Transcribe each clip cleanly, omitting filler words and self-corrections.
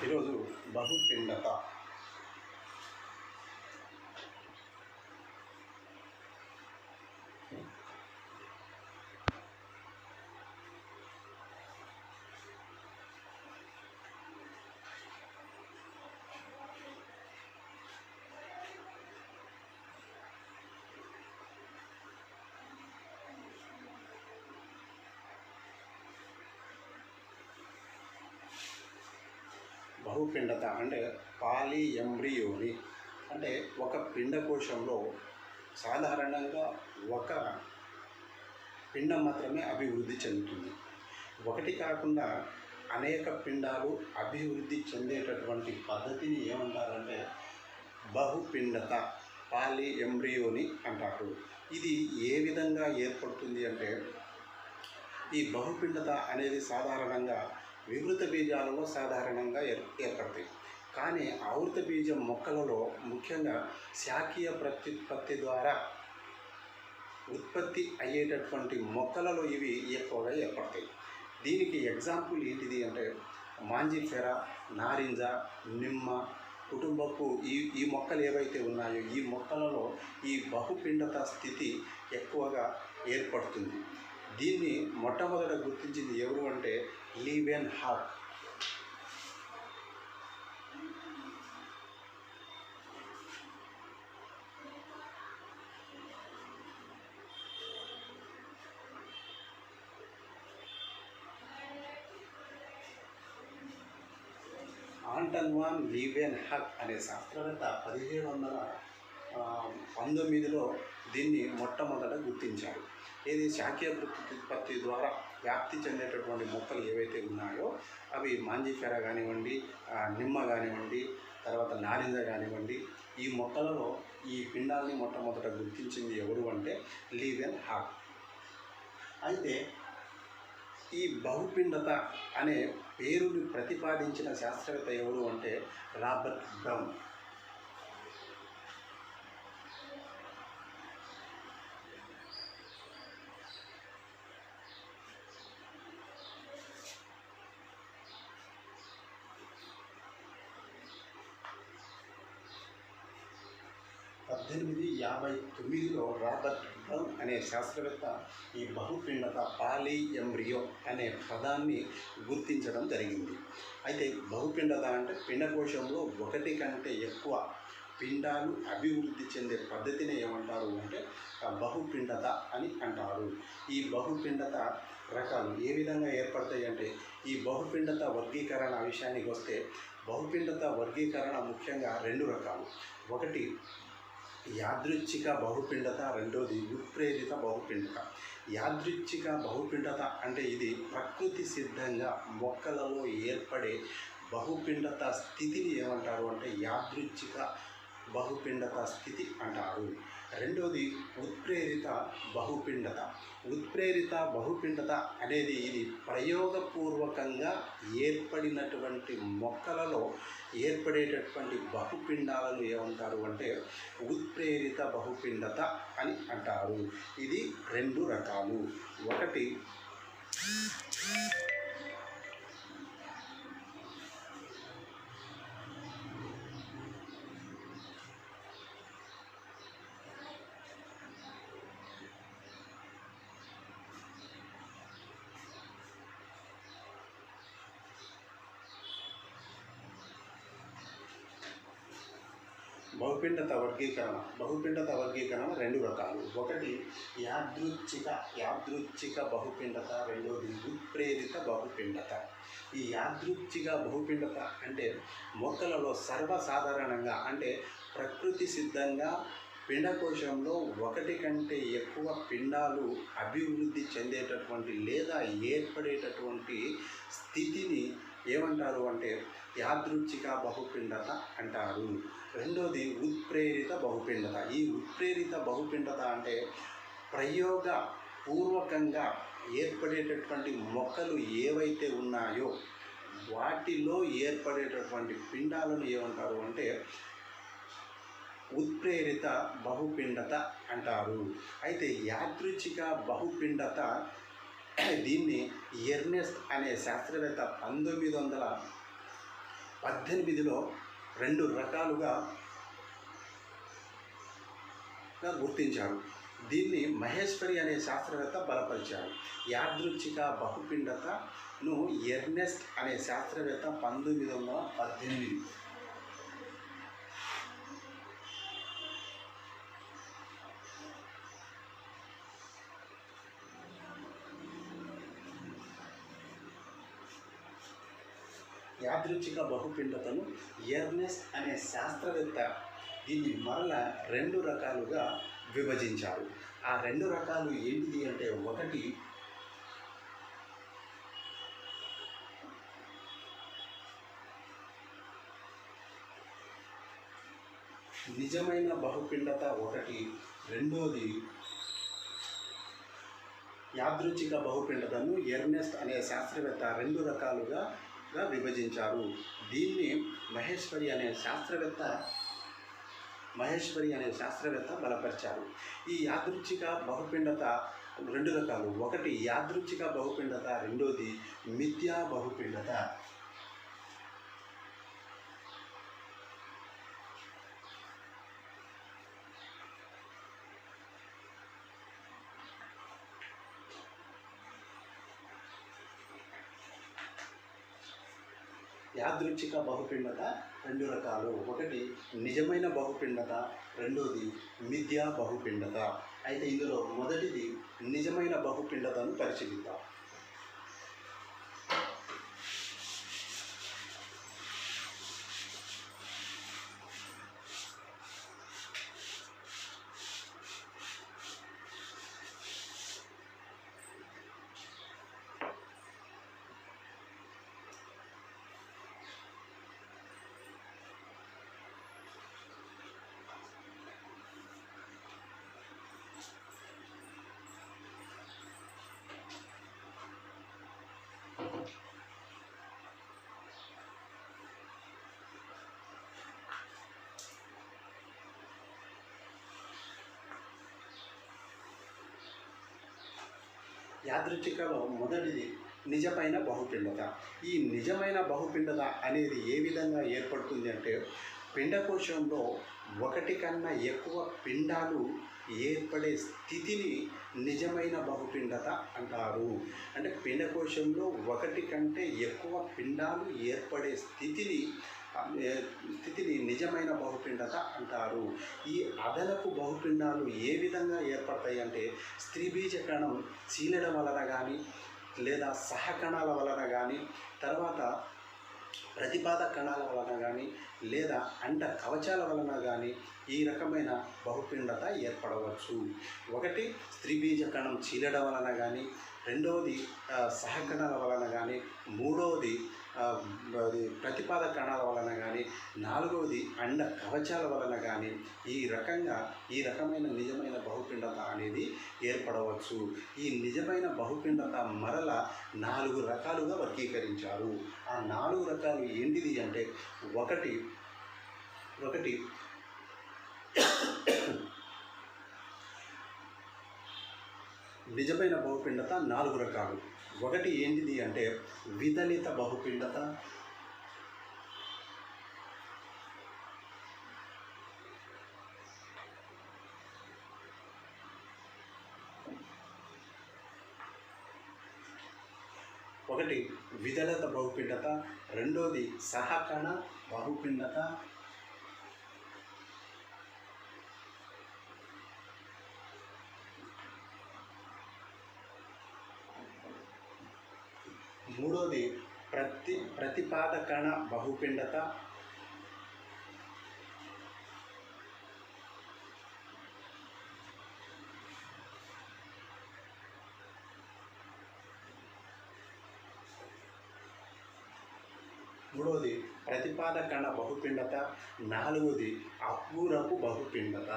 ఈరోజు బహుపిండత బహుపిండత అంటే పాలిఎంబ్రియోని అంటే ఒక పిండకోశంలో సాధారణంగా ఒక పిండం మాత్రమే అభివృద్ధి చెందుతుంది. ఒకటి కాకుండా అనేక పిండాలు అభివృద్ధి చెందేటటువంటి పద్ధతిని ఏమంటారంటే బహుపిండత పాలిఎంబ్రియోని అంటారు. ఇది ఏ విధంగా ఏర్పడుతుంది అంటే ఈ బహుపిండత అనేది సాధారణంగా వివృత బీజాలలో సాధారణంగా ఏర్పడతాయి. కానీ ఆవృత బీజం మొక్కలలో ముఖ్యంగా శాఖీయ ప్రత్యుత్పత్తి ద్వారా ఉత్పత్తి అయ్యేటటువంటి మొక్కలలో ఇవి ఎక్కువగా ఏర్పడతాయి. దీనికి ఎగ్జాంపుల్ ఏంటిది అంటే మాంజిఫెరా, నారింజ, నిమ్మ కుటుంబపు ఈ మొక్కలు ఏవైతే ఉన్నాయో ఈ మొక్కలలో ఈ బహుపిండత స్థితి ఎక్కువగా ఏర్పడుతుంది. దీన్ని మొట్టమొదట గుర్తించింది ఎవరు అంటే లీవెన్ హాక్. ఆంటన్ వాన్ లీవెన్ హాక్ అనే శాస్త్రవేత్త 1719లో దీన్ని మొట్టమొదట గుర్తించారు. ఇది శాఖీయ ప్రత్యుత్పత్తి ద్వారా వ్యాప్తి చెందేటటువంటి మొక్కలు ఏవైతే ఉన్నాయో అవి మాంజిఫెరా కానివ్వండి, నిమ్మ కానివ్వండి, తర్వాత నారింజ కానివ్వండి, ఈ మొక్కలలో ఈ పిండాలని మొట్టమొదట గుర్తించింది ఎవరు అంటే లీవెన్ హాక్. అయితే ఈ బహుపిండత అనే పేరుని ప్రతిపాదించిన శాస్త్రవేత్త ఎవరు అంటే రాబర్ట్ బ్రౌన్. రాబర్ట్ బ్రౌన్ అనే శాస్త్రవేత్త ఈ బహుపిండత పాలిఎంబ్రియో అనే పదాన్ని గుర్తించడం జరిగింది. అయితే బహుపిండత అంటే పిండకోశంలో ఒకటి కంటే ఎక్కువ పిండాలు అభివృద్ధి చెందే పద్ధతిని ఏమంటారు అంటే బహుపిండత అని అంటారు. ఈ బహుపిండత రకాలు ఏ విధంగా ఏర్పడతాయి అంటే ఈ బహుపిండత వర్గీకరణ విషయానికి వస్తే బహుపిండత వర్గీకరణ ముఖ్యంగా 2 రకాలు. ఒకటి యాదృచ్ఛిక బహుపిండత, రెండోది ఉత్ప్రేరిత బహుపిండత. యాదృచ్ఛిక బహుపిండత అంటే ఇది ప్రకృతి సిద్ధంగా మొక్కలలో ఏర్పడే బహుపిండత స్థితిని ఏమంటారు అంటే యాదృచ్ఛిక బహుపిండత స్థితి అంటారు. రెండోది ఉత్ప్రేరిత బహుపిండత. ఉత్ప్రేరిత బహుపిండత అనేది ఇది ప్రయోగపూర్వకంగా ఏర్పడినటువంటి మొక్కలలో ఏర్పడేటటువంటి బహుపిండాలను ఏమంటారు అంటే ఉత్ప్రేరిత బహుపిండత అని అంటారు. ఇది 2 రకాలు. ఒకటి బహుపిండత వర్గీకరణ 2 రకాలు. ఒకటి యాదృచ్ఛిక బహుపిండత, రెండోది ఉత్ప్రేరిత బహుపిండత. ఈ యాదృచ్ఛిక బహుపిండత అంటే మొక్కలలో సర్వసాధారణంగా అంటే ప్రకృతి సిద్ధంగా పిండకోశంలో ఒకటి కంటే ఎక్కువ పిండాలు అభివృద్ధి చెందేటటువంటి లేదా ఏర్పడేటటువంటి స్థితిని ఏమంటారు అంటే యాదృచ్ఛిక బహుపిండత అంటారు. రెండోది ఉత్ప్రేరిత బహుపిండత. ఈ ఉత్ప్రేరిత బహుపిండత అంటే ప్రయోగ పూర్వకంగా ఏర్పడేటటువంటి మొక్కలు ఏవైతే ఉన్నాయో వాటిలో ఏర్పడేటటువంటి పిండాలను ఏమంటారు అంటే ఉత్ప్రేరిత బహుపిండత అంటారు. అయితే యాదృచ్ఛిక బహుపిండత దీన్ని ఎర్నెస్ట్ అనే శాస్త్రవేత్త 18లో 2 రకాలుగా గుర్తించారు. దీన్ని మహేశ్వరి అనే శాస్త్రవేత్త బలపరిచారు. యాదృచ్ఛిక బహుపిండతను ఎర్నెస్ట్ అనే శాస్త్రవేత్త 1918 యాదృచ్ఛిక బహుపిండతను ఎర్నెస్ట్ అనే శాస్త్రవేత్త దీన్ని మరలా 2 రకాలుగా విభజించారు. ఆ 2 రకాలు ఏంటిది అంటే, ఒకటి నిజమైన బహుపిండత ఒకటి, రెండోది యాదృచ్ఛిక బహుపిండతను ఎర్నెస్ట్ అనే శాస్త్రవేత్త 2 రకాలుగా విభజించారు. దీన్ని మహేశ్వరి అనే శాస్త్రవేత్త బలపరిచారు. ఈ యాదృచ్ఛిక బహుపిండత 2 రకాలు. ఒకటి యాదృచ్ఛిక బహుపిండత, రెండోది మిథ్యా బహుపిండత. యాదృచ్ఛిక బహుపిండత 2 రకాలు. ఒకటి నిజమైన బహుపిండత, రెండోది మిథ్యా బహుపిండత. అయితే ఇందులో మొదటిది నిజమైన బహుపిండతను పరిశీలిద్దాం. యాదృచ్ఛికలో మొదటిది నిజమైన బహుపిండత. ఈ నిజమైన బహుపిండత అనేది ఏ విధంగా ఏర్పడుతుంది అంటే, పిండకోశంలో ఒకటి కన్నా ఎక్కువ పిండాలు ఏర్పడే స్థితిని నిజమైన బహుపిండత అంటారు. అంటే పిండకోశంలో ఒకటి కంటే ఎక్కువ పిండాలు ఏర్పడే స్థితిని నిజమైన బహుపిండత అంటారు. ఈ అదనపు బహుపిండాలు ఏ విధంగా ఏర్పడతాయి అంటే, స్త్రీబీజ కణం చీలడం వలన కానీ, లేదా సహకణాల వలన కానీ, తర్వాత ప్రతిపాద కణాల వలన కానీ, లేదా అండ కవచాల వలన కానీ ఈ రకమైన బహుపిండత ఏర్పడవచ్చు. ఒకటి స్త్రీబీజ కణం చీలడం వలన కానీ, రెండవది సహకణాల వలన కానీ, మూడవది ప్రతిపాద కణాల వలన కానీ, నాలుగవది అండ కవచాల వలన కానీ ఈ రకమైన నిజమైన బహుపిండత అనేది ఏర్పడవచ్చు. ఈ నిజమైన బహుపిండత మరల 4 రకాలుగా వర్గీకరించారు. ఆ 4 రకాలు ఏంటిది అంటే, ఒకటి నిజమైన బహుపిండత 4 రకాలు. ఒకటి ఏంటిది అంటే విదలిత బహుపిండత, రెండోది సహకణ బహుపిండత, మూడోది ప్రతిపాద కణ బహుపిండత, నాలుగోది అపూరపు బహుపిండత.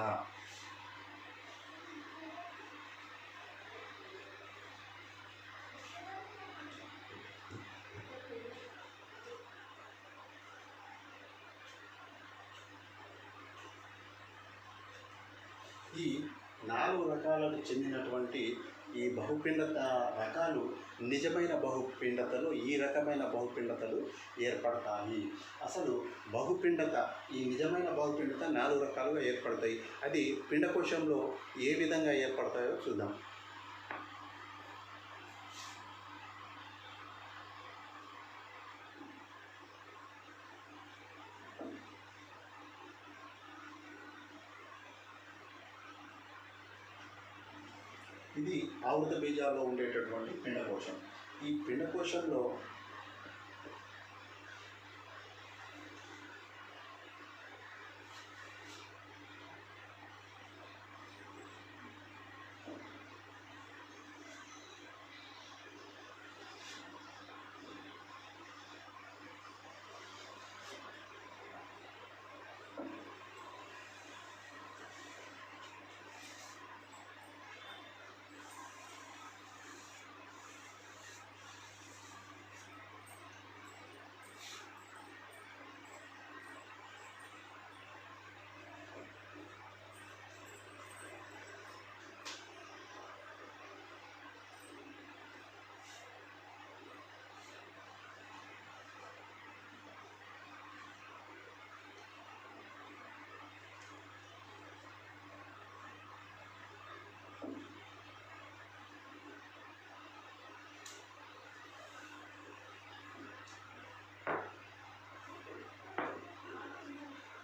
ఈ 4 రకాలకు చెందినటువంటి ఈ బహుపిండత రకాలు నిజమైన బహుపిండతలు ఈ రకమైన బహుపిండతలు ఏర్పడతాయి. అసలు బహుపిండత ఈ నిజమైన బహుపిండత 4 రకాలుగా ఏర్పడతాయి. అది పిండకోశంలో ఏ విధంగా ఏర్పడతాయో చూద్దాం. ఇది ఆవృత బీజాల్లో ఉండేటటువంటి పిండకోశం. ఈ పిండకోశంలో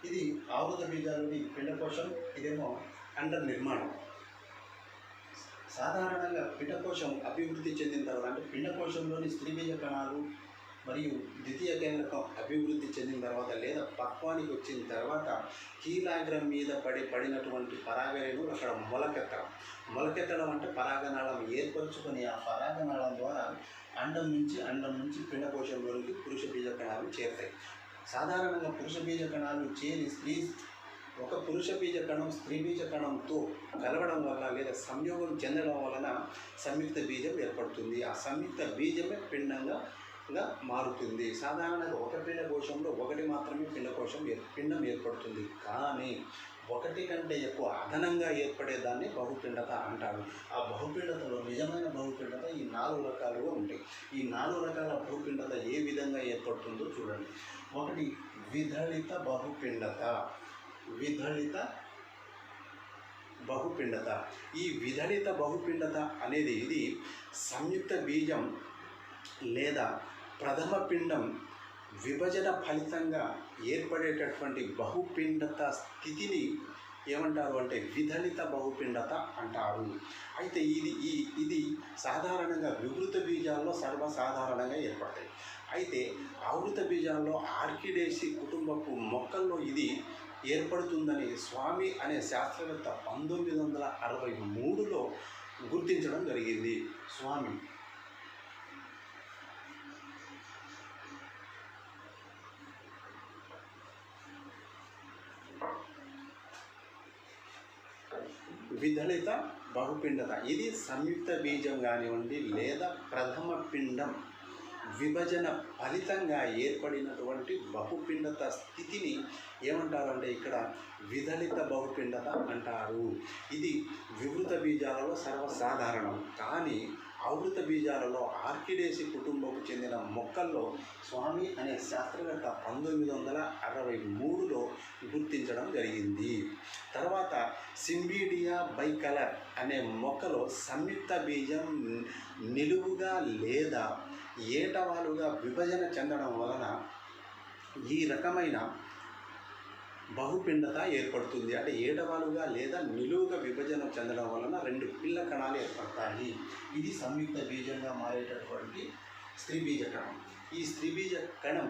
ఇది ఆవృత బీజాలోని పిండకోశం. ఇదేమో అండర్ నిర్మాణం. సాధారణంగా పిండకోశం అభివృద్ధి చెందిన తర్వాత అంటే పిండకోశంలోని స్త్రీబీజ కణాలు మరియు ద్వితీయ కేంద్రకం అభివృద్ధి చెందిన తర్వాత లేదా పక్వానికి వచ్చిన తర్వాత కీలాగ్రం మీద పడినటువంటి పరాగరేణువులు అక్కడ మొలకెత్తడం అంటే పరాగనాళం ఏర్పరచుకొని ఆ పరాగనాళం ద్వారా అండం నుంచి పిండకోశంలోనికి పురుష బీజ కణాలు చేరుతాయి. సాధారణంగా పురుష బీజ కణాలు చేరి ఒక పురుష బీజ కణం స్త్రీ బీజ కణంతో కలవడం వల్ల లేదా సంయోగం చెందడం వలన సంయుక్త బీజం ఏర్పడుతుంది. ఆ సంయుక్త బీజమే పిండంగా మారుతుంది. సాధారణంగా ఒక పిండకోశంలో ఒకటి మాత్రమే పిండం ఏర్పడుతుంది. కానీ ఒకటి కంటే ఎక్కువ అదనంగా ఏర్పడేదాన్ని బహుపిండత అంటారు. ఆ బహుపిండతలో నిజమైన బహుపిండత ఈ 4 రకాలుగా ఉంటాయి. ఈ 4 రకాల బహుపిండత ఏ విధంగా ఏర్పడుతుందో చూడండి. ఒకటి విదళిత బహుపిండత. ఈ విదళిత బహుపిండత అనేది ఇది సంయుక్త బీజం లేదా ప్రథమ పిండం విభజన ఫలితంగా ఏర్పడేటటువంటి బహుపిండత స్థితిని ఏమంటారు అంటే విదళిత బహుపిండత అంటారు. అయితే ఇది సాధారణంగా వివృత బీజాల్లో సర్వసాధారణంగా ఏర్పడతాయి. అయితే ఆవృత బీజాల్లో ఆర్కిడేసి కుటుంబపు మొక్కల్లో ఇది ఏర్పడుతుందని స్వామి అనే శాస్త్రవేత్త 1963లో గుర్తించడం జరిగింది. స్వామి విదళిత బహుపిండత ఇది సంయుక్త బీజం కానివ్వండి లేదా ప్రథమ పిండం విభజన ఫలితంగా ఏర్పడినటువంటి బహుపిండత స్థితిని ఏమంటారు అంటే ఇక్కడ విదళిత బహుపిండత అంటారు. ఇది వివృత బీజాలలో సర్వసాధారణం. కానీ ఆవృత బీజాలలో ఆర్కిడేసి కుటుంబకు చెందిన మొక్కల్లో స్వామి అనే శాస్త్రవేత్త 1963లో గుర్తించడం జరిగింది. తర్వాత సింబీడియా బైకలర్ అనే మొక్కలో సంయుక్త బీజం నిలువుగా లేదా ఏటవాలుగా విభజన చెందడం వలన ఈ రకమైన బహుపిండత ఏర్పడుతుంది. అంటే ఏటవాలుగా లేదా నిలువుగా విభజన చెందడం వలన 2 పిల్ల కణాలు ఏర్పడతాయి. ఇది సంయుక్త బీజంగా మారేటటువంటి స్త్రీ బీజ కణం. ఈ స్త్రీ బీజ కణం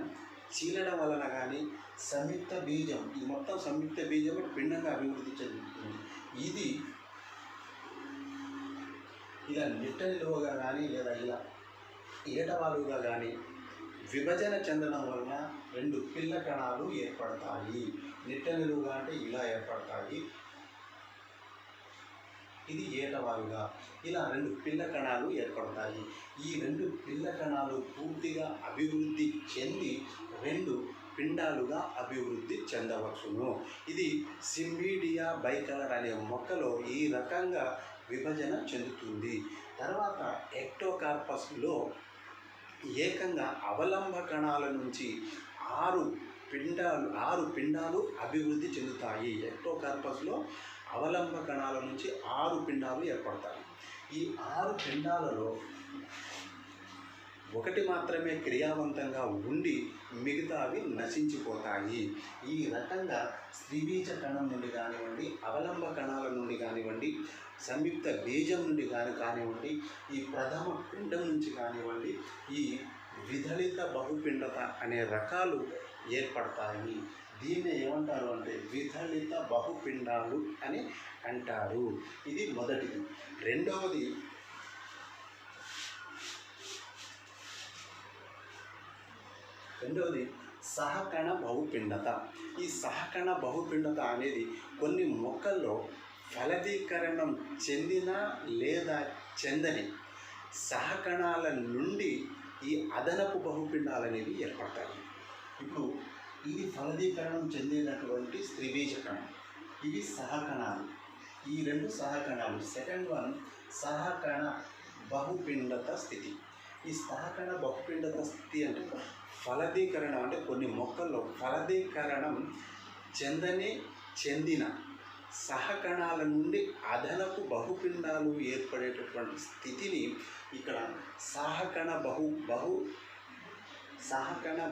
చీలడం వలన కానీ సంయుక్త బీజం ఇది మొత్తం సంయుక్త బీజం పిండంగా అభివృద్ధి చెందుతుంది. ఇది ఇలా నిట్టనిలువగా కానీ లేదా ఇలా ఏటవాలుగా కానీ విభజన చెందడం వలన 2 పిల్ల కణాలు ఏర్పడతాయి. నిట్టనిలువుగా అంటే ఇలా ఏర్పడతాయి. ఇది ఏటవాలుగా ఇలా 2 పిల్ల కణాలు ఏర్పడతాయి. ఈ 2 పిల్ల కణాలు పూర్తిగా అభివృద్ధి చెంది 2 పిండాలుగా అభివృద్ధి చెందవచ్చును. ఇది సింబీడియా బైకలర్ అనే మొక్కలో ఈ రకంగా విభజన చెందుతుంది. తర్వాత ఎక్టోకార్పస్లో ఏకంగా అవలంబ కణాల నుంచి ఆరు పిండాలు అభివృద్ధి చెందుతాయి. ఎక్టోకార్పస్లో అవలంబ కణాల నుంచి 6 పిండాలు ఏర్పడతాయి. ఈ 6 పిండాలలో ఒకటి మాత్రమే క్రియావంతంగా ఉండి మిగతావి నశించిపోతాయి. ఈ రకంగా స్త్రీబీజ కణం నుండి కానివ్వండి, అవలంబ కణాల నుండి కానివ్వండి, సంయుక్త బీజం నుండి కానివ్వండి, ఈ ప్రథమ పిండం నుంచి కానివ్వండి, ఈ విదళిత బహుపిండత అనే రకాలు ఏర్పడతాయి. దీన్ని ఏమంటారు అంటే విదళిత బహుపిండాలు అని అంటారు. ఇది మొదటిది. రెండవది సహకణ బహుపిండత. ఈ సహకణ బహుపిండత అనేది కొన్ని మొక్కల్లో ఫలదీకరణం చెందిన లేదా చెందని సహకణాల నుండి ఈ అదనపు బహుపిండాలు అనేవి ఏర్పడతాయి. ఇప్పుడు ఇది ఫలదీకరణం చెందినటువంటి స్త్రీబీజ కణం, ఇవి సహకణాలు. ఈ 2 సహకణాలు. సెకండ్ వన్ సహకణ బహుపిండత స్థితి. ఈ సహకణ బహుపిండత స్థితి అంటే ఫలదీకరణం, అంటే కొన్ని మొక్కల్లో ఫలదీకరణం చెందిన సహకణాల నుండి అదనపు బహుపిండాలు ఏర్పడేటటువంటి స్థితిని ఇక్కడ సహకణ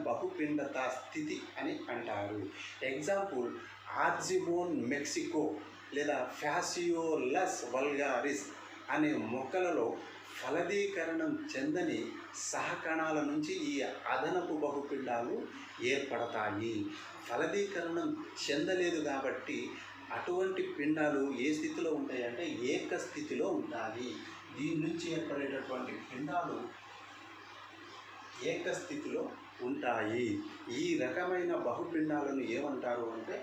బహుపిండత స్థితి అని అంటారు. ఎగ్జాంపుల్ ఆర్జిమోన్ మెక్సికో లేదా ఫ్యాసియోలస్ వల్గారిస్ అనే మొక్కలలో ఫలదీకరణం చెందని సహకణాల నుంచి ఈ అదనపు బహుపిండాలు ఏర్పడతాయి. ఫలదీకరణం చెందలేదు కాబట్టి అటువంటి పిండాలు ఏ స్థితిలో ఉంటాయంటే ఏక స్థితిలో ఉంటాయి. దీని నుంచి ఏర్పడేటటువంటి పిండాలు ఏకస్థితిలో ఉంటాయి. ఈ రకమైన బహుపిండాలను ఏమంటారు అంటే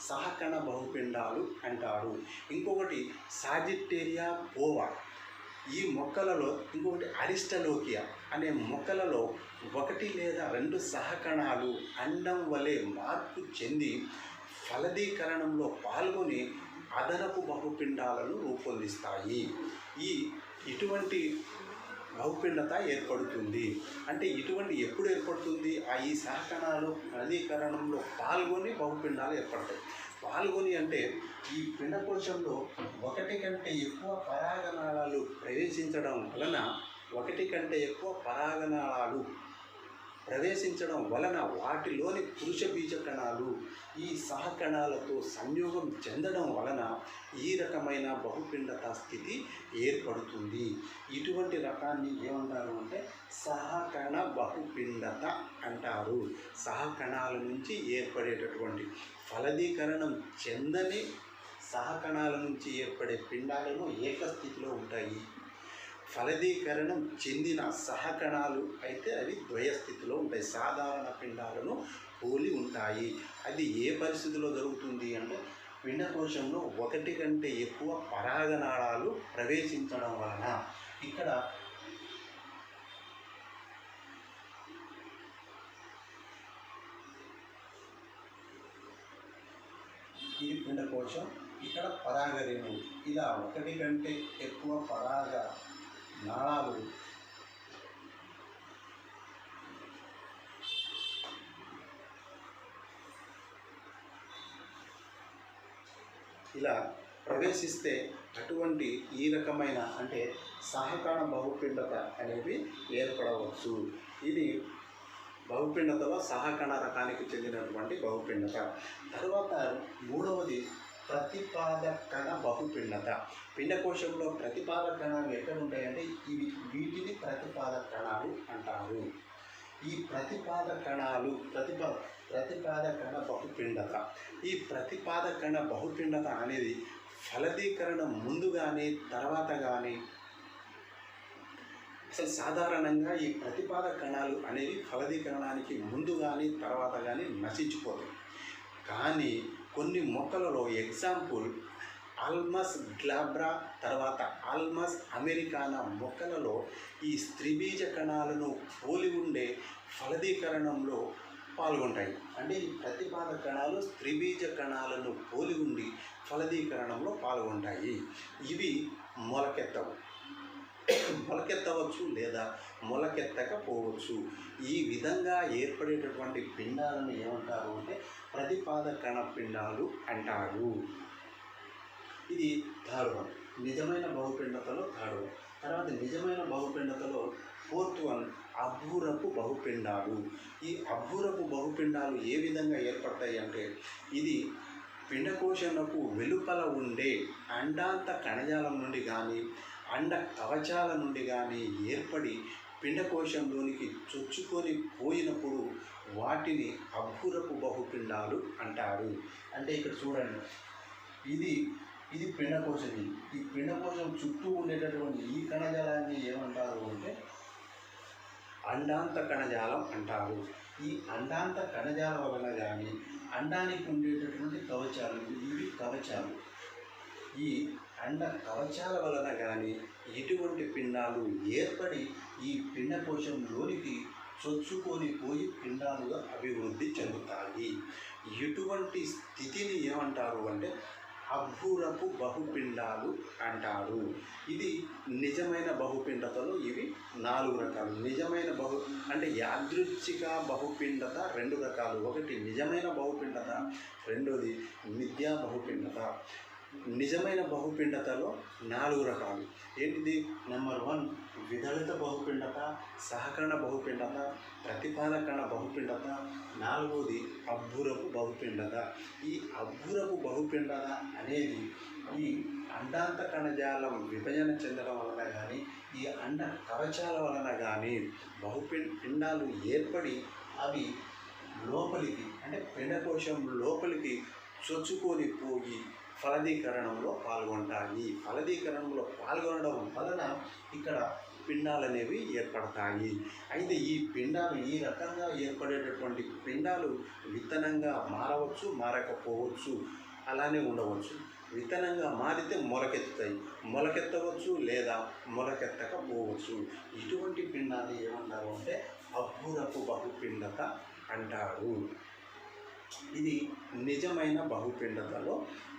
సహకణ బహుపిండాలు అంటారు. ఇంకొకటి సాజిట్టేరియా పోవా. ఈ మొక్కలలో ఇంకొకటి అరిస్టలోకియా అనే మొక్కలలో 1 లేదా 2 సహకణాలు అండం వలె మార్పు చెంది ఫలదీకరణంలో పాల్గొని అదనపు బహుపిండాలను రూపొందిస్తాయి. ఇటువంటి బహుపిండత ఏర్పడుతుంది. అంటే ఎప్పుడు ఏర్పడుతుంది? ఈ సహకణాలు ఫలదీకరణంలో పాల్గొని బహుపిండాలు ఏర్పడతాయి. పాల్గొని అంటే ఈ పిండకోశంలో 1 కంటే ఎక్కువ పరాగనాళాలు ప్రవేశించడం వలన వాటిలోని పురుష బీజ కణాలు ఈ సహకణాలతో సంయోగం చెందడం వలన ఈ రకమైన బహుపిండత స్థితి ఏర్పడుతుంది. ఇటువంటి రకాన్ని ఏమంటారు అంటే సహకణ బహుపిండత అంటారు. సహకణాల నుంచి ఏర్పడేటటువంటి ఫలదీకరణం చెందని సహకణాల నుంచి ఏర్పడే పిండాలను ఏకస్థితిలో ఉంటాయి. ఫలదీకరణం చెందిన సహకణాలు అయితే అవి ద్వయస్థితిలో ఉంటాయి, సాధారణ పిండాలను పోలి ఉంటాయి. అది ఏ పరిస్థితిలో జరుగుతుంది అంటే పిండకోశంలో 1 కంటే ఎక్కువ పరాగనాళాలు ప్రవేశించడం వలన. ఇక్కడ ఈ పిండకోశం, ఇక్కడ పరాగరేణువు, ఇలా 1 కంటే ఎక్కువ పరాగ నాళాలు ఇలా ప్రవేశిస్తే అటువంటి ఈ రకమైన అంటే సహకణ బహుపిండత అనేవి ఏర్పడవచ్చు. ఇది బహుపిండతలో సహకణ రకానికి చెందినటువంటి బహుపిండత. తర్వాత మూడవది ప్రతిపాదక కణ బహుపిండత. పిండకోశంలో ప్రతిపాదక కణాలు ఎక్కడ ఉంటాయంటే వీటిని ప్రతిపాదక కణాలు అంటారు. ఈ ప్రతిపాదక కణాలు ప్రతిపాదక కణ బహుపిండత. ఈ ప్రతిపాదక కణ బహుపిండత అనేది ఫలదీకరణం ముందు కానీ తర్వాత కానీ, అసలు సాధారణంగా ఈ ప్రతిపాదక కణాలు అనేవి ఫలదీకరణానికి ముందు కానీ తర్వాత కానీ నశించిపోతాయి. కానీ కొన్ని మొక్కలలో ఎగ్జాంపుల్ ఆల్మస్ గ్లాబ్రా తర్వాత ఆల్మస్ అమెరికానా మొక్కలలో ఈ స్త్రీబీజ కణాలను పోలి ఉండే ఫలదీకరణంలో పాల్గొంటాయి. అంటే ఈ ప్రతిపాదక కణాలు స్త్రీబీజ కణాలను పోలి ఉండి ఫలదీకరణంలో పాల్గొంటాయి. ఇవి మొలకెత్తవు, మొలకెత్తవచ్చు లేదా మొలకెత్తకపోవచ్చు. ఈ విధంగా ఏర్పడేటటువంటి పిండాలను ఏమంటారు అంటే ప్రతిపాద కణ పిండాలు అంటారు. ఇది థర్డ్ వన్, నిజమైన బహుపిండతలో థర్డ్ వన్. తర్వాత నిజమైన బహుపిండతలో ఫోర్త్ వన్ అబ్బూరపు బహుపిండాలు. ఈ అబ్బూరపు బహుపిండాలు ఏ విధంగా ఏర్పడతాయి అంటే ఇది పిండకోశంకు వెలుపల ఉండే అండాంత కణజాలం నుండి కానీ అండ కవచాల నుండి కానీ ఏర్పడి పిండకోశంలోనికి చొచ్చుకొని పోయినప్పుడు వాటిని అబ్బూరపు బహుపిండాలు అంటారు. అంటే ఇక్కడ చూడండి, ఇది పిండకోశం. ఈ పిండకోశం చుట్టూ ఉండేటటువంటి ఈ కణజాలాన్ని ఏమంటారు అంటే అండాంత కణజాలం అంటారు. ఈ అండాంత కణజాలం వలన కానీ అండానికి ఉండేటటువంటి కవచాలు, ఇవి కవచాలు. ఈ అండ కవచాల వలన కానీ ఇటువంటి పిండాలు ఏర్పడి ఈ పిండకోశంలోనికి చొచ్చుకొని పోయి పిండాలుగా అభివృద్ధి చెందుతాయి. ఇటువంటి స్థితిని ఏమంటారు అంటే అబ్బూరపు బహుపిండాలు అంటారు. ఇది నిజమైన బహుపిండతలో ఇవి 4 రకాలు. నిజమైన అంటే యాదృచ్ఛిక బహుపిండత 2 రకాలు. ఒకటి నిజమైన బహుపిండత, రెండోది మిథ్యా బహుపిండత. నిజమైన బహుపిండతలో 4 రకాలు. ఏంటిది? నెంబర్ 1 విదళిత బహుపిండత, సహకరణ బహుపిండత, ప్రతిపాదకణ బహుపిండత, 4వది అబ్బూరపు బహుపిండత. ఈ అబ్బూరపు బహుపిండత అనేది ఈ అండాంత కణజాలం విభజన చెందడం వలన కానీ ఈ అండ కవచాల వలన కానీ బహుపిండాలు ఏర్పడి అవి లోపలికి అంటే పిండకోశం లోపలికి చొచ్చుకొని పోయి ఫలదీకరణంలో పాల్గొంటాయి. ఫలదీకరణంలో పాల్గొనడం వలన ఇక్కడ పిండాలు అనేవి ఏర్పడతాయి. అయితే ఈ పిండాలు ఈ రకంగా ఏర్పడేటటువంటి పిండాలు విత్తనంగా మారవచ్చు, మారకపోవచ్చు, అలానే ఉండవచ్చు. విత్తనంగా మారితే మొలకెత్తుతాయి, మొలకెత్తవచ్చు లేదా మొలకెత్తకపోవచ్చు. ఇటువంటి పిండాలు ఏమంటారు అంటే అబ్బూరపు బహుపిండత అంటారు. ఇది నిజమైన బహుపిండతలో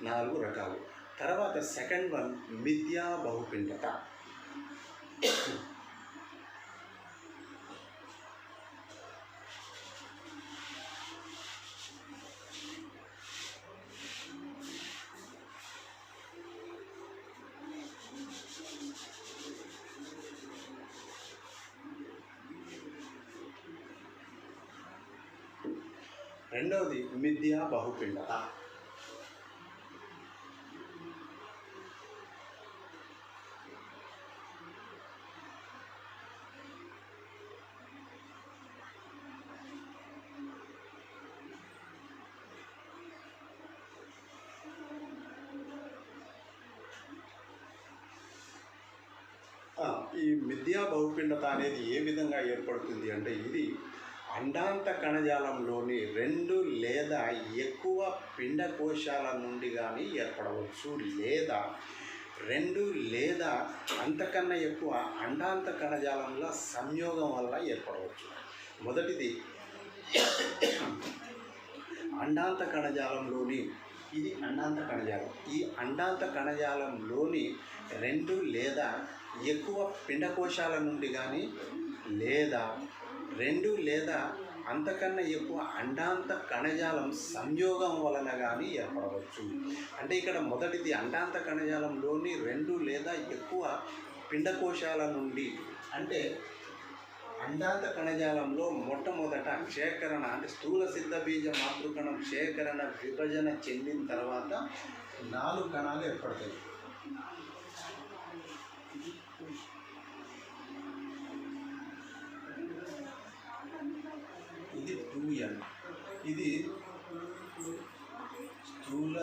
4 రకాలు. తర్వాత సెకండ్ వన్ మిథ్యా బహుపిండత. రెండవది మిథ్యా బహుపిండత. ఈ మిథ్యా బహుపిండత అనేది ఏ విధంగా ఏర్పడుతుంది అంటే ఇది అండాంత కణజాలంలోని 2 లేదా ఎక్కువ పిండకోశాల నుండి కానీ ఏర్పడవచ్చు, లేదా 2 లేదా అంతకన్నా ఎక్కువ అండాంత కణజాలంలో సంయోగం వల్ల ఏర్పడవచ్చు. మొదటిది అండాంత కణజాలంలోని, ఇది అండాంత కణజాలం. ఈ అండాంత కణజాలంలోని 2 లేదా ఎక్కువ పిండకోశాల నుండి కానీ లేదా 2 లేదా అంతకన్నా ఎక్కువ అండాంత కణజాలం సంయోగం వలన కానీ ఏర్పడవచ్చు. అంటే ఇక్కడ మొదటిది అండాంత కణజాలంలోని 2 లేదా ఎక్కువ పిండకోశాల నుండి, అంటే అండాంత కణజాలంలో మొట్టమొదట క్షేకరణ అంటే స్థూల సిద్ధ బీజ మాతృకణం క్షేకరణ విభజన చెందిన తర్వాత 4 కణాలు ఏర్పడతాయి. ఇది 2N. ఇది స్థూల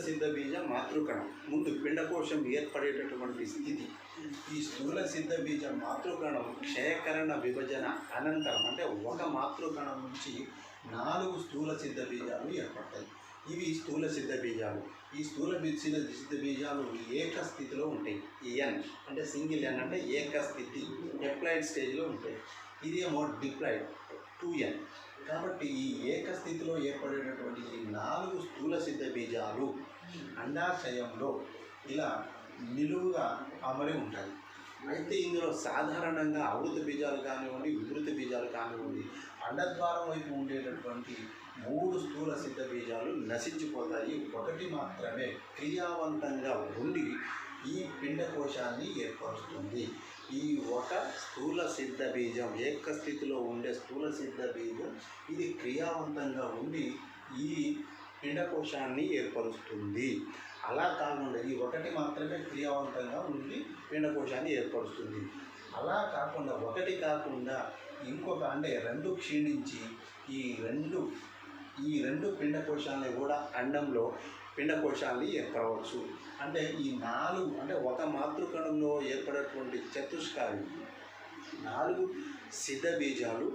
సిద్ధ బీజ మాతృకణం. ముందు పిండకోశం ఏర్పడేటటువంటి స్థితి. ఈ స్థూల సిద్ధ బీజ మాతృకణం క్షయకరణ విభజన అనంతరం అంటే ఒక మాతృకణం నుంచి 4 స్థూల సిద్ధ బీజాలు ఏర్పడతాయి. ఇవి స్థూల సిద్ధ బీజాలు. ఈ స్థూల సిద్ధ బీజాలు ఏక స్థితిలో ఉంటాయి. ఈ ఎన్ అంటే సింగిల్ ఎన్ అంటే ఏక స్థితి, ఎప్లైడ్ స్టేజ్లో ఉంటాయి. ఇది ఏమో డిప్లాయిడ్ 2N. కాబట్టి ఈ ఏకస్థితిలో ఏర్పడేటటువంటి ఈ 4 స్థూల సిద్ధ బీజాలు అండాశయంలో ఇలా నిలువుగా అమరి ఉంటాయి. అయితే ఇందులో సాధారణంగా ఆవృత బీజాలు కానివ్వండి, వివృత బీజాలు కానివ్వండి, అండద్వారం వైపు ఉండేటటువంటి 3 స్థూల సిద్ధ బీజాలు నశించిపోతాయి. ఒకటి మాత్రమే క్రియావంతంగా ఉండి ఈ పిండకోశాన్ని ఏర్పరుస్తుంది. ఈ ఒక స్థూల సిద్ధ బీజం, ఏకస్థితిలో ఉండే స్థూల సిద్ధ బీజం ఇది క్రియావంతంగా ఉండి ఈ పిండకోశాన్ని ఏర్పరుస్తుంది. అలా కాకుండా ఈ ఒకటి మాత్రమే క్రియావంతంగా ఉండి పిండకోశాన్ని ఏర్పరుస్తుంది. అలా కాకుండా ఒకటి కాకుండా ఇంకొక అంటే 2 క్షీణించి ఈ రెండు పిండకోశాలని కూడా అండంలో పిండకోశాన్ని ఏర్పరవచ్చు. అంటే ఈ 4 అంటే ఒక మాతృకణంలో ఏర్పడేటువంటి చతుష్కాలు 4 సిద్ధ బీజాలు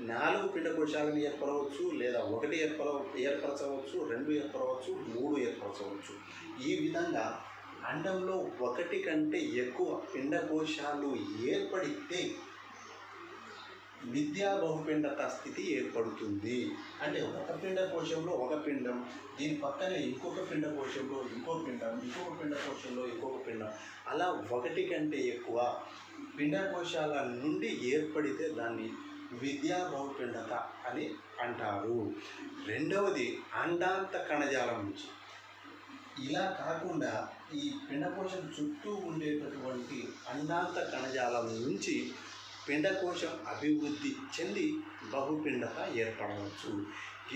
4 పిండకోశాలను ఏర్పరవచ్చు, లేదా 1 ఏర్పరచవచ్చు, 2 ఏర్పరవచ్చు, 3 ఏర్పరచవచ్చు. ఈ విధంగా అండంలో 1 కంటే ఎక్కువ పిండకోశాలు ఏర్పడితే మిథ్యా బహుపిండత స్థితి ఏర్పడుతుంది. అంటే ఒక పిండకోశంలో ఒక పిండం, దీని పక్కనే ఇంకొక పిండకోశంలో ఇంకో పిండం, ఇంకొక పిండకోశంలో ఇంకొక పిండం, అలా 1 కంటే ఎక్కువ పిండకోశాల నుండి ఏర్పడితే దాన్ని మిథ్యా బహుపిండత అని అంటారు. రెండవది అండాంత కణజాలం నుంచి. ఇలా కాకుండా ఈ పిండకోశం చుట్టూ ఉండేటటువంటి అండాంత కణజాలం నుంచి పిండకోశం అభివృద్ధి చెంది బహుపిండత ఏర్పడవచ్చు.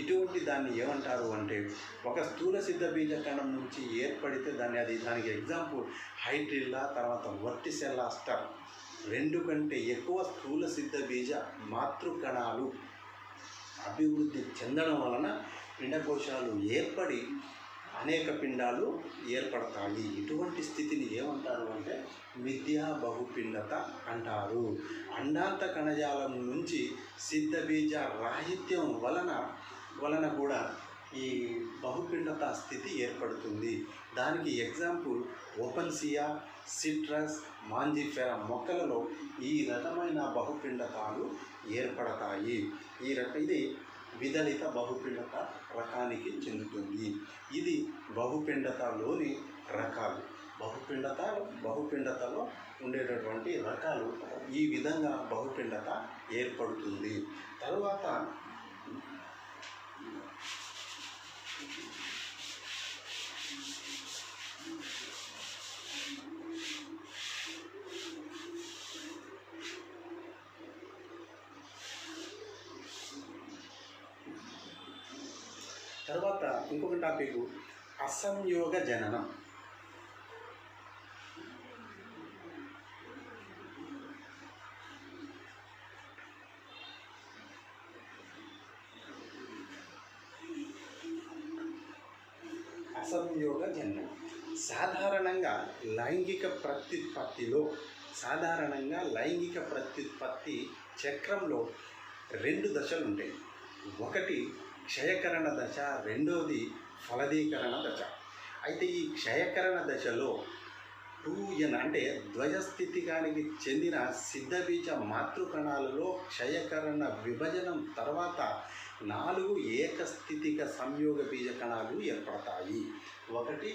ఇటువంటి దాన్ని ఏమంటారు అంటే ఒక స్థూల సిద్ధ బీజ కణం నుంచి ఏర్పడితే దానికి ఎగ్జాంపుల్ హైడ్రిల్లా, తర్వాత వర్టిసెల్లా స్టర్. 2 కంటే ఎక్కువ స్థూల సిద్ధ బీజ మాతృకణాలు అభివృద్ధి చెందడం వలన పిండకోశాలు ఏర్పడి అనేక పిండాలు ఏర్పడతాయి. ఇటువంటి స్థితిని ఏమంటారు అంటే మిథ్యా బహుపిండత అంటారు. అండాంత కణజాలం నుంచి సిద్ధ బీజ రాహిత్యం వలన కూడా ఈ బహుపిండత స్థితి ఏర్పడుతుంది. దానికి ఎగ్జాంపుల్ ఓపెన్సియా, సిట్రస్, మాంజిఫెరా మొక్కలలో ఈ రకమైన బహుపిండతాలు ఏర్పడతాయి. ఇది విదలిత బహుపిండత రకానికి చెందుతుంది. ఇది బహుపిండతలోని రకాలు. బహుపిండతలో ఉండేటటువంటి రకాలు ఈ విధంగా బహుపిండత ఏర్పడుతుంది. తరువాత ఇంకొక టాపిక్ అసంయోగ జననం. అసంయోగ జననం సాధారణంగా లైంగిక ప్రత్యుత్పత్తి చక్రంలో 2 దశలు ఉంటాయి. ఒకటి క్షయకరణ దశ, రెండవది ఫలదీకరణ దశ. అయితే ఈ క్షయకరణ దశలో 2n అంటే ద్వయస్థితికానికి చెందిన సిద్ధబీజ మాతృకణాలలో క్షయకరణ విభజనం తర్వాత 4 ఏకస్థితిక సంయోగ బీజ కణాలు ఏర్పడతాయి. ఒకటి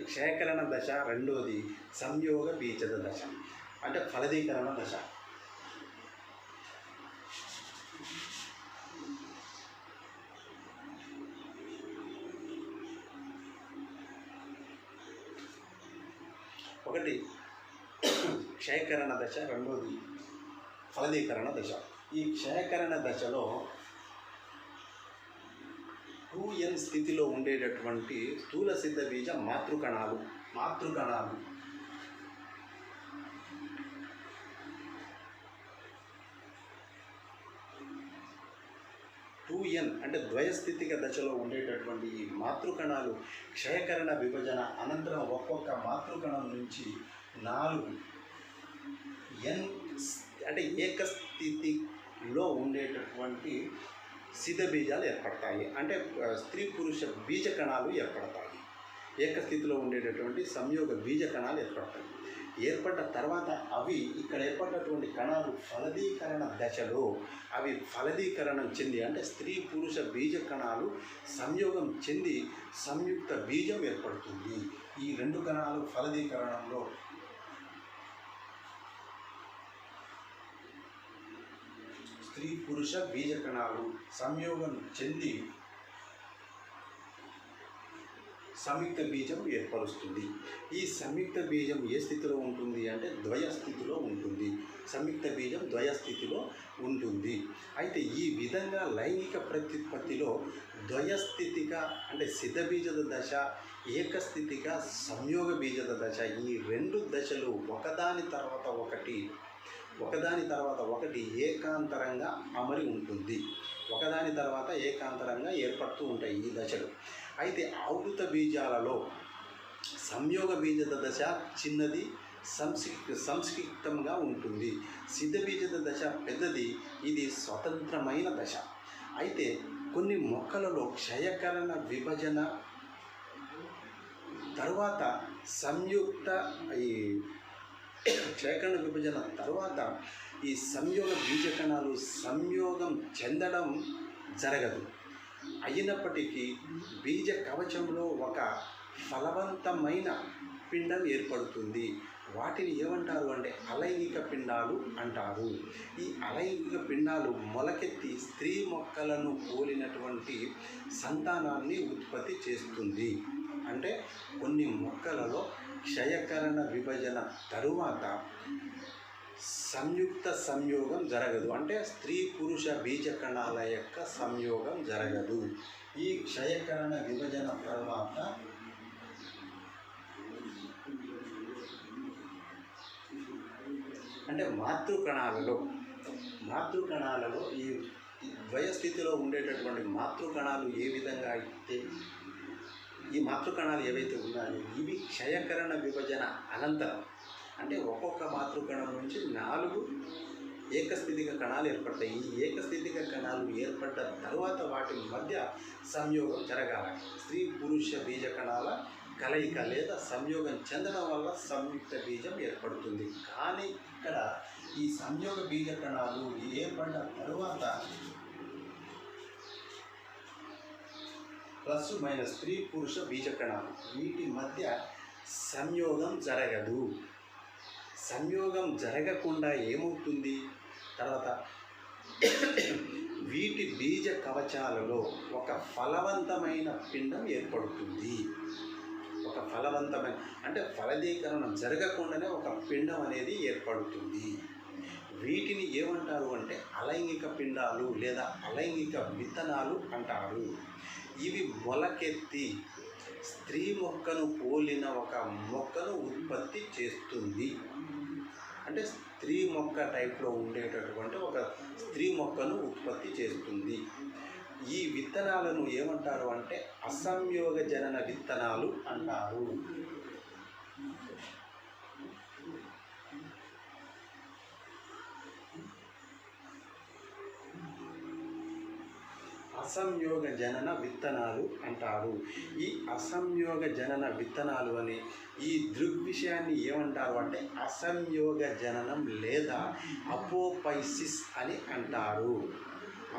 క్షయకరణ దశ, రెండోది సంయోగ బీజద దశ అంటే ఫలదీకరణ దశ. ఒకటి క్షయకరణ దశ, రెండోది ఫలదీకరణ దశ. ఈ క్షయకరణ దశలో 2n స్థితిలో ఉండేటటువంటి స్థూల సిద్ధ బీజ మాతృకణాలు 2 2n అంటే ద్వయస్థితిక దశలో ఉండేటటువంటి ఈ మాతృకణాలు క్షయకరణ విభజన అనంతరం ఒక్కొక్క మాతృకణం నుంచి 4n అంటే ఏకస్థితిలో ఉండేటటువంటి సిద్ధ బీజాలు ఏర్పడతాయి. అంటే స్త్రీ పురుష బీజ కణాలు ఏర్పడతాయి. ఏకస్థితిలో ఉండేటటువంటి సంయోగ బీజ కణాలు ఏర్పడతాయి. ఏర్పడ్డ తర్వాత అవి ఇక్కడ ఏర్పడినటువంటి కణాలు ఫలదీకరణ దశలో అవి ఫలదీకరణం చెంది అంటే స్త్రీ పురుష బీజ కణాలు సంయోగం చెంది సంయుక్త బీజం ఏర్పడుతుంది. ఈ రెండు కణాలు ఫలదీకరణంలో స్త్రీ పురుష బీజ కణాలు సంయోగం చెంది సంయుక్త బీజం ఏర్పరుస్తుంది. ఈ సంయుక్త బీజం ఏ స్థితిలో ఉంటుంది అంటే ద్వయ స్థితిలో ఉంటుంది. సంయుక్త బీజం ద్వయ స్థితిలో ఉంటుంది. అయితే ఈ విధంగా లైంగిక ప్రత్యుత్పత్తిలో ద్వయస్థితిక అంటే సిద్ధ బీజద దశ, ఏకస్థితిక సంయోగ బీజద దశ ఈ రెండు దశలు ఒకదాని తర్వాత ఒకటి ఏకాంతరంగా అమరి ఉంటుంది. ఒకదాని తర్వాత ఏకాంతరంగా ఏర్పడుతూ ఉంటాయి ఈ దశలు. అయితే ఆవృత బీజాలలో సంయోగ బీజద దశ చిన్నది, సంక్షిప్తంగా ఉంటుంది. సిద్ధ బీజద దశ పెద్దది, ఇది స్వతంత్రమైన దశ. అయితే కొన్ని మొక్కలలో క్షయకరణ విభజన తరువాత క్షయకరణ విభజన తర్వాత ఈ సంయోగ బీజకణాలు సంయోగం చెందడం జరగదు. అయినప్పటికీ బీజ కవచంలో ఒక ఫలవంతమైన పిండం ఏర్పడుతుంది. వాటిని ఏమంటారు అంటే అలైంగిక పిండాలు అంటారు. ఈ అలైంగిక పిండాలు మొలకెత్తి స్త్రీ మొక్కలను పోలినటువంటి సంతానాన్ని ఉత్పత్తి చేస్తుంది. అంటే కొన్ని మొక్కలలో క్షయకరణ విభజన తరువాత సంయుక్త సంయోగం జరగదు. అంటే స్త్రీ పురుష బీజ కణాల యొక్క సంయోగం జరగదు. ఈ క్షయకరణ విభజన తర్వాత అంటే మాతృకణాలలో ఈ ద్వయస్థితిలో ఉండేటటువంటి మాతృకణాలు ఏ విధంగా అయితే ఈ మాతృకణాలు ఏవైతే ఉన్నాయో ఇవి క్షయకరణ విభజన అనంతరం అంటే ఒక్కొక్క మాతృకణం నుంచి 4 ఏకస్థితిక కణాలు ఏర్పడతాయి. ఈ ఏకస్థితిక కణాలు ఏర్పడ్డ తర్వాత వాటి మధ్య సంయోగం జరగాలి. స్త్రీ పురుష బీజ కణాల కలయిక లేదా సంయోగం చెందడం వల్ల సంయుక్త బీజం ఏర్పడుతుంది. కానీ ఇక్కడ ఈ సంయోగ బీజ కణాలు ఏర్పడ్డ తరువాత ప్లస్ మైనస్ స్త్రీ పురుష బీజ కణాలు వీటి మధ్య సంయోగం జరగదు. సంయోగం జరగకుండా ఏమవుతుంది తర్వాత వీటి బీజ కవచాలలో ఒక ఫలవంతమైన పిండం ఏర్పడుతుంది. ఒక ఫలవంతమైన అంటే ఫలదీకరణం జరగకుండానే ఒక పిండం అనేది ఏర్పడుతుంది. వీటిని ఏమంటారు అంటే అలైంగిక పిండాలు లేదా అలైంగిక విత్తనాలు అంటారు. ఇవి మొలకెత్తి స్త్రీ మొక్కను పోలిన ఒక మొక్కను ఉత్పత్తి చేస్తుంది. అంటే స్త్రీ మొక్క టైప్లో ఉండేటటువంటి ఒక స్త్రీ మొక్కను ఉత్పత్తి చేస్తుంది. ఈ విత్తనాలను ఏమంటారు అంటే అసంయోగ జనన విత్తనాలు అంటారు. అసంయోగ జనన విత్తనాలు అంటారు. ఈ అసంయోగ జనన విత్తనాలు అని ఈ దృగ్విషయాన్ని ఏమంటారు అంటే అసంయోగ జననం లేదా అపోపైసిస్ అని అంటారు.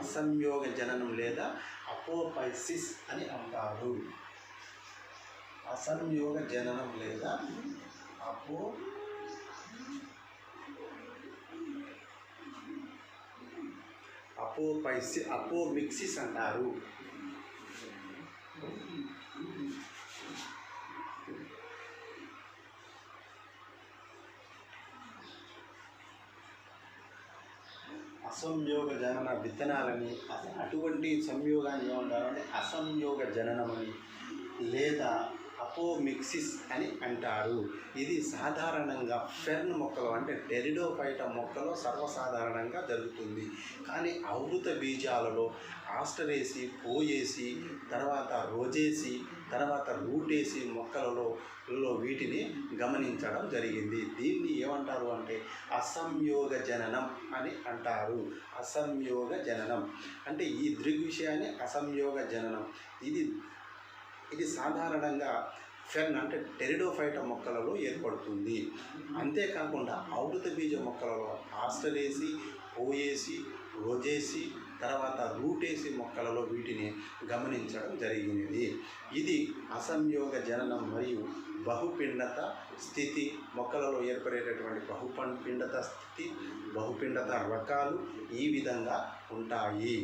అసంయోగ జననం లేదా అపోపైసిస్ అని అంటారు. అసంయోగ జననం లేదా అపోమిక్సిస్ అంటారు. అసంయోగ జనన విత్తనాలని అటువంటి సంయోగాన్ని ఏమంటారు అంటే అసంయోగ జననమని లేదా అపోమిక్సిస్ అని అంటారు. ఇది సాధారణంగా ఫెర్న్ మొక్కలు అంటే టెరిడోఫైటా మొక్కలో సర్వసాధారణంగా జరుగుతుంది. కానీ ఆవృత బీజాలలో ఆస్టరేసి, పోయేసి, తర్వాత రోజేసి, తర్వాత రూటేసి మొక్కలలో వీటిని గమనించడం జరిగింది. దీన్ని ఏమంటారు అంటే అసంయోగ జననం అని అంటారు. అసంయోగ జననం అంటే ఈ దృగ్విషయాన్ని అసంయోగ జననం. ఇది సాధారణంగా ఫెర్న్ అంటే టెరిడోఫైటా మొక్కలలో ఏర్పడుతుంది. అంతేకాకుండా ఆవృత బీజ మొక్కలలో ఆస్టరేసి, పోయేసి, రోజేసి, తర్వాత రూటేసి మొక్కలలో వీటిని గమనించడం జరిగినది. ఇది అసంయోగ జననం మరియు బహుపిండత స్థితి మొక్కలలో ఏర్పడేటటువంటి బహుపిండత స్థితి, బహుపిండత రకాలు ఈ విధంగా ఉంటాయి.